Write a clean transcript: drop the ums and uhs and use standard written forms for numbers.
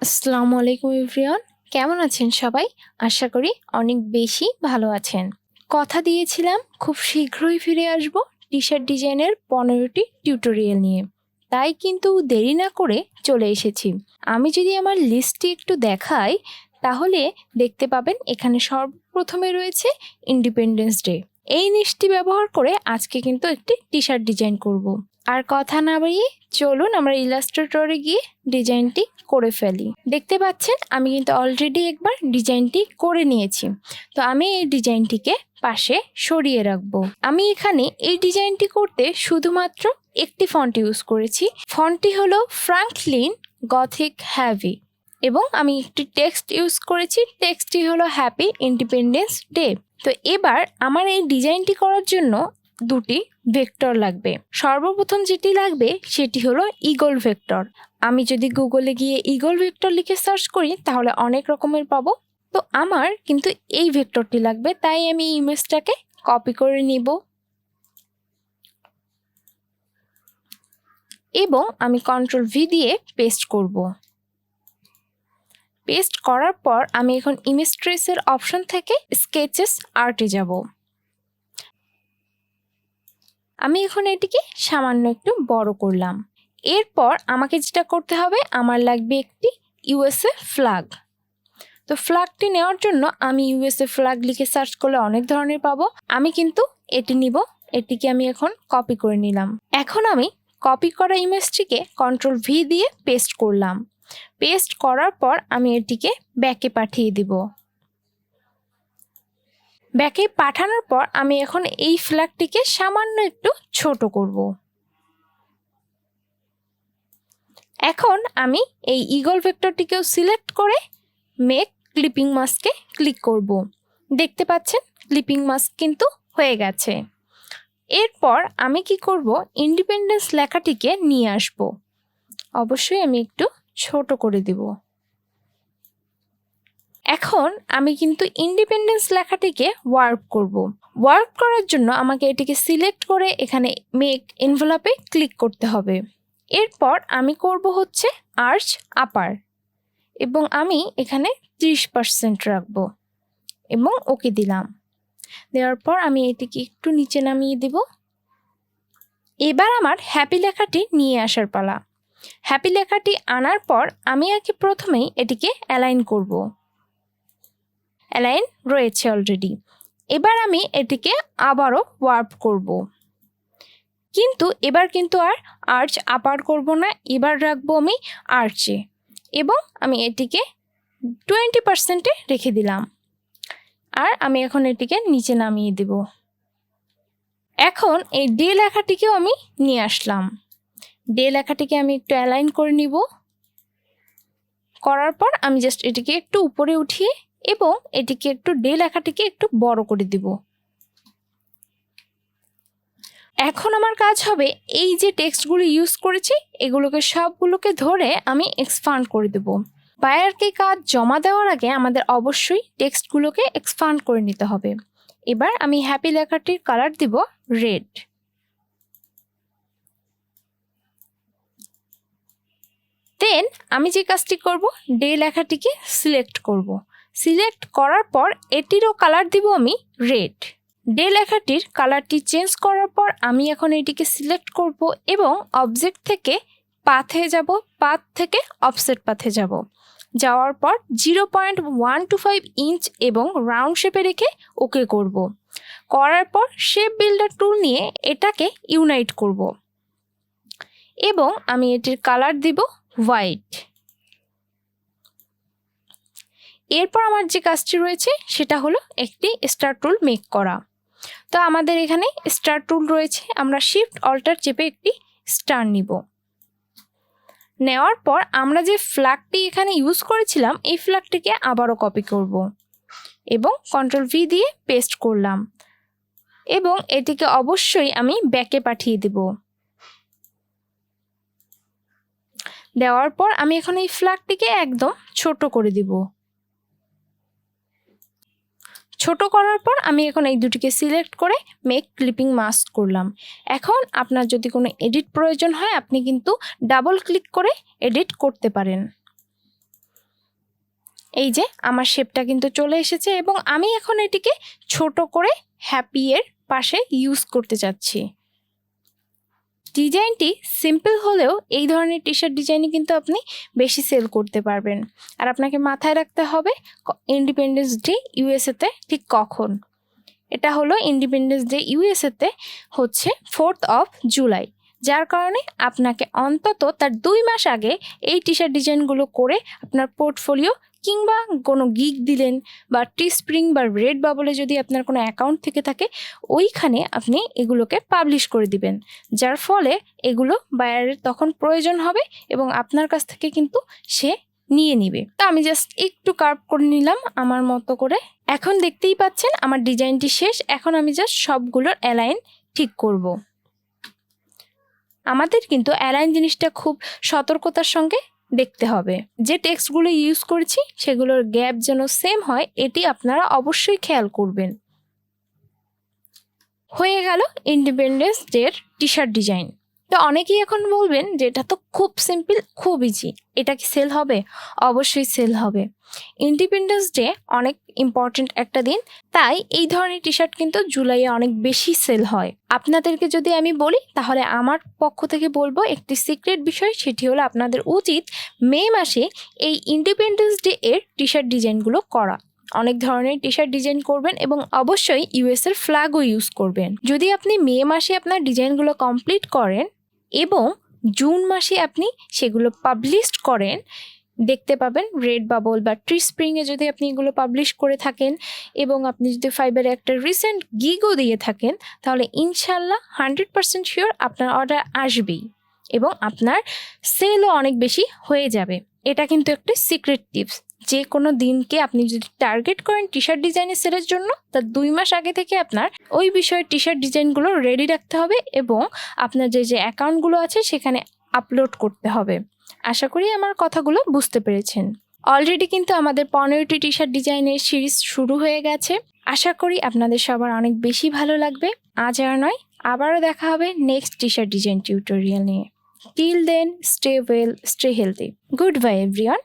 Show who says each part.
Speaker 1: আসসালামু আলাইকুম এভরিওয়ান, কেমন আছেন সবাই? আশা করি অনেক বেশি ভালো আছেন। কথা দিয়েছিলাম খুব শীঘ্রই ফিরে আসব টি-শার্ট ডিজাইনের 15টি টিউটোরিয়াল নিয়ে, তাই কিন্তু দেরি না করে চলে এসেছি। আমি যদি আমার লিস্টটি একটু দেখাই তাহলে দেখতে পাবেন এখানে সর্বপ্রথমে রয়েছে ইন্ডিপেন্ডেন্স ডে। এই নিশটি ব্যবহার করে আজকে কিন্তু একটি টি-শার্ট ডিজাইন করব। আর কথা না বাড়িয়ে চলুন আমরা ইলাস্ট্রেটরে গিয়ে ডিজাইনটি করে ফেলি। দেখতে পাচ্ছেন আমি কিন্তু অলরেডি একবার ডিজাইনটি করে নিয়েছি, তো আমি এই ডিজাইনটিকে পাশে সরিয়ে রাখবো। আমি এখানে এই ডিজাইনটি করতে শুধুমাত্র একটি ফন্ট ইউজ করেছি। ফন্টটি হলো ফ্রাঙ্কলিন গথিক হ্যাভি এবং আমি একটি টেক্সট ইউজ করেছি। টেক্সটটি হলো হ্যাপি ইন্ডিপেন্ডেন্স ডে। তো এবার আমার এই ডিজাইনটি করার জন্য দুটি ভেক্টর লাগবে। সর্বপ্রথম যেটি লাগবে সেটি হলো ইগল ভেক্টর। আমি যদি গুগলে গিয়ে ইগল ভেক্টর লিখে সার্চ করি তাহলে অনেক রকমের পাবো। তো আমার কিন্তু এই ভেক্টরটি লাগবে, তাই আমি ইমেজটাকে কপি করে নিব এবং আমি Ctrl+V দিয়ে পেস্ট করব। পেস্ট করার পর আমি এখন ইমেজ ট্রেসের অপশন থেকে স্কেচেস আর্টে যাব। আমি এখন এটিকে সামান্য একটু বড় করলাম। এরপর আমাকে যেটা করতে হবে, আমার লাগবে একটি ইউএসএ ফ্ল্যাগ। তো ফ্ল্যাগটি নেওয়ার জন্য আমি ইউএসএ ফ্ল্যাগ লিখে সার্চ করলে অনেক ধরনের পাবো। আমি কিন্তু এটি নিব। এটিকে আমি এখন কপি করে নিলাম। এখন আমি কপি করা ইমেজটিকে Ctrl+V দিয়ে পেস্ট করলাম। পেস্ট করার পর আমি এটিকে ব্যাকে পাঠিয়ে দিব। ব্যাকে পাঠানোর পর আমি এখন এই ফ্ল্যাগটিকে সামান্য একটু ছোট করব। এখন আমি এই ইগল ভেক্টরটিকেও সিলেক্ট করে মেক ক্লিপিং মাস্কে ক্লিক করব। দেখতে পাচ্ছেন ক্লিপিং মাস্ক কিন্তু হয়ে গেছে। এরপর আমি কি করব, ইন্ডিপেন্ডেন্স লেখাটিকে নিয়ে আসব। অবশ্যই আমি একটু ছোট করে দেব। এখন আমি কিন্তু ইন্ডিপেন্ডেন্স লেখাটিকে ওয়ার্প করব। ওয়ার্প করার জন্য আমাকে এটিকে সিলেক্ট করে এখানে মেক এনভেলপে ক্লিক করতে হবে। এরপর আমি করব হচ্ছে আর্চ আপার এবং আমি এখানে 30% রাখব এবং ওকে দিলাম। দেওয়ার পর আমি এটিকে একটু নিচে নামিয়ে দেব। এবার আমার হ্যাপি লেখাটি নিয়ে আসার পালা। হ্যাপি লেখাটি আনার পর আমি আগে প্রথমেই এটিকে অ্যালাইন করব। অ্যালাইন রয়েছে অলরেডি। এবার আমি এটিকে আবারও ওয়ার্প করব, কিন্তু এবার কিন্তু আর আর্চ আপার করব না, এবার রাখবো আমি আর্চে এবং আমি এটিকে 20%-এ রেখে দিলাম। আর আমি এখন এটিকে নিচে নামিয়ে দেব। এখন এই ডে লেখাটিকেও আমি নিয়ে আসলাম। ডে লেখাটিকে আমি একটু অ্যালাইন করে নিব। করার পর আমি জাস্ট এটিকে একটু উপরে উঠিয়ে এবং এটিকে একটু ডে লেখাটিকে একটু বড় করে দিব। এখন আমার কাজ হবে এই যে টেক্সটগুলো ইউজ করেছি এগুলোকে সবগুলোকে ধরে আমি এক্সপান্ড করে দেব। বায়ারকে কাজ জমা দেওয়ার আগে আমাদের অবশ্যই টেক্সটগুলোকে এক্সপান্ড করে নিতে হবে। এবার আমি হ্যাপি লেখাটির কালার দিব রেড। দেন আমি যে কাজটি করব, ডে লেখাটিকে সিলেক্ট করব। সিলেক্ট করার পর এটিরও কালার দিব আমি রেড। ডে লেখাটির কালারটি চেঞ্জ করার পর আমি এখন এটিকে সিলেক্ট করব এবং অবজেক্ট থেকে পাথে যাব, পাথ থেকে অফসেট পাথে যাব। যাওয়ার পর 0.125 ইঞ্চ এবং রাউন্ড শেপে রেখে ওকে করব। করার পর শেপ বিল্ডার টুল নিয়ে এটাকে ইউনাইট করব এবং আমি এটির কালার দিব হোয়াইট। এরপর আমার যে কাজটি রয়েছে সেটা হলো একটি স্টার টুল মেক করা। তো আমাদের এখানে স্টার টুল রয়েছে, আমরা শিফট অল্টার চেপে একটি স্টার নিব। নেওয়ার পর আমরা যে ফ্ল্যাগটি এখানে ইউজ করেছিলাম এই ফ্ল্যাগটিকে আবারও কপি করব এবং Ctrl+V দিয়ে পেস্ট করলাম এবং এটিকে অবশ্যই আমি ব্যাকে পাঠিয়ে দেব। দেওয়ার পর আমি এখন এই ফ্ল্যাগটিকে একদম ছোট করে দিব। ছোট করার পর আমি এখন এই দুটিকে সিলেক্ট করে মেক ক্লিপিং মাস্ক করলাম। এখন আপনার যদি কোনো এডিট প্রয়োজন হয় আপনি কিন্তু ডাবল ক্লিক করে এডিট করতে পারেন। এই যে আমার শেপটা কিন্তু চলে এসেছে এবং আমি এখন এটিকে ছোট করে হ্যাপি এর পাশে ইউজ করতে চাচ্ছি। ডিজাইনটি সিম্পল হলেও এই ধরনের টি শার্ট ডিজাইনই কিন্তু আপনি বেশি সেল করতে পারবেন। আর আপনাকে মাথায় রাখতে হবে ইন্ডিপেন্ডেন্স ডে ইউএসএতে ঠিক কখন। এটা হলো ইন্ডিপেন্ডেন্স ডে ইউএসএতে হচ্ছে 4th of জুলাই, যার কারণে আপনাকে অন্তত তার 2 মাস আগে এই টি শার্ট ডিজাইনগুলো করে আপনার পোর্টফোলিও কিংবা কোনো গিগ দিলেন বা টি স্প্রিং বা রেড বাবলে যদি আপনার কোনো অ্যাকাউন্ট থেকে থাকে ওইখানে আপনি এগুলোকে পাবলিশ করে দিবেন, যার ফলে এগুলো বায়ারের তখন প্রয়োজন হবে এবং আপনার কাছ থেকে কিন্তু সে নিয়ে নিবে। তো আমি জাস্ট একটু কার্ভ করে নিলাম আমার মতো করে। এখন দেখতেই পাচ্ছেন আমার ডিজাইনটি শেষ। এখন আমি জাস্ট সবগুলোর অ্যালাইন ঠিক করব। আমাদের কিন্তু অ্যালাইন জিনিসটা খুব সতর্কতার সঙ্গে দেখতে হবে। যে টেক্সটগুলো ইউজ করেছি সেগুলোর গ্যাপ যেন সেম হয়, এটি আপনারা অবশ্যই খেয়াল করবেন। হয়ে গেল ইন্ডিপেন্ডেন্স ডের টি শার্ট ডিজাইন। তো অনেকেই এখন বলবেন যে এটা তো খুব সিম্পল, খুব ইজি, এটা কি সেল হবে? অবশ্যই সেল হবে। ইন্ডিপেন্ডেন্স ডে অনেক ইম্পর্ট্যান্ট একটা দিন, তাই এই ধরনের টি শার্ট কিন্তু জুলাইয়ে অনেক বেশি সেল হয়। আপনাদেরকে যদি আমি বলি তাহলে আমার পক্ষ থেকে বলবো একটি সিক্রেট বিষয়, সেটি হলো আপনাদের উচিত মে মাসে এই ইন্ডিপেন্ডেন্স ডে এর টি শার্ট ডিজাইনগুলো করা। অনেক ধরনের টি শার্ট ডিজাইন করবেন এবং অবশ্যই ইউএস এর ফ্ল্যাগও ইউজ করবেন। যদি আপনি মে মাসে আপনার ডিজাইনগুলো কমপ্লিট করেন এবং জুন মাসে আপনি সেগুলো পাবলিশ করেন, দেখতে পাবেন রেড বাবল বা ট্রি স্প্রিংয়ে যদি আপনি এগুলো পাবলিশ করে থাকেন এবং আপনি যদি ফাইবারে একটা রিসেন্ট গিগও দিয়ে থাকেন, তাহলে ইনশাল্লাহ 100% শিওর আপনার অর্ডার আসবেই এবং আপনার সেলও অনেক বেশি হয়ে যাবে। এটা কিন্তু একটা সিক্রেট টিপস। যে কোনো দিনকে আপনি যদি টার্গেট করেন টি শার্ট ডিজাইনের সেলের জন্য, তার 2 মাস আগে থেকে আপনার ওই বিষয়ে টি শার্ট ডিজাইনগুলো রেডি রাখতে হবে এবং আপনার যে অ্যাকাউন্টগুলো আছে সেখানে আপলোড করতে হবে। আশা করি আমার কথাগুলো বুঝতে পেরেছেন। অলরেডি কিন্তু আমাদের 15টি টি শার্ট ডিজাইনের সিরিজ শুরু হয়ে গেছে। আশা করি আপনাদের সবার অনেক বেশি ভালো লাগবে। আজ আর নয়, আবারও দেখা হবে next T shirt design tutorial নিয়ে। Till then, stay well, stay healthy. Good bye everyone.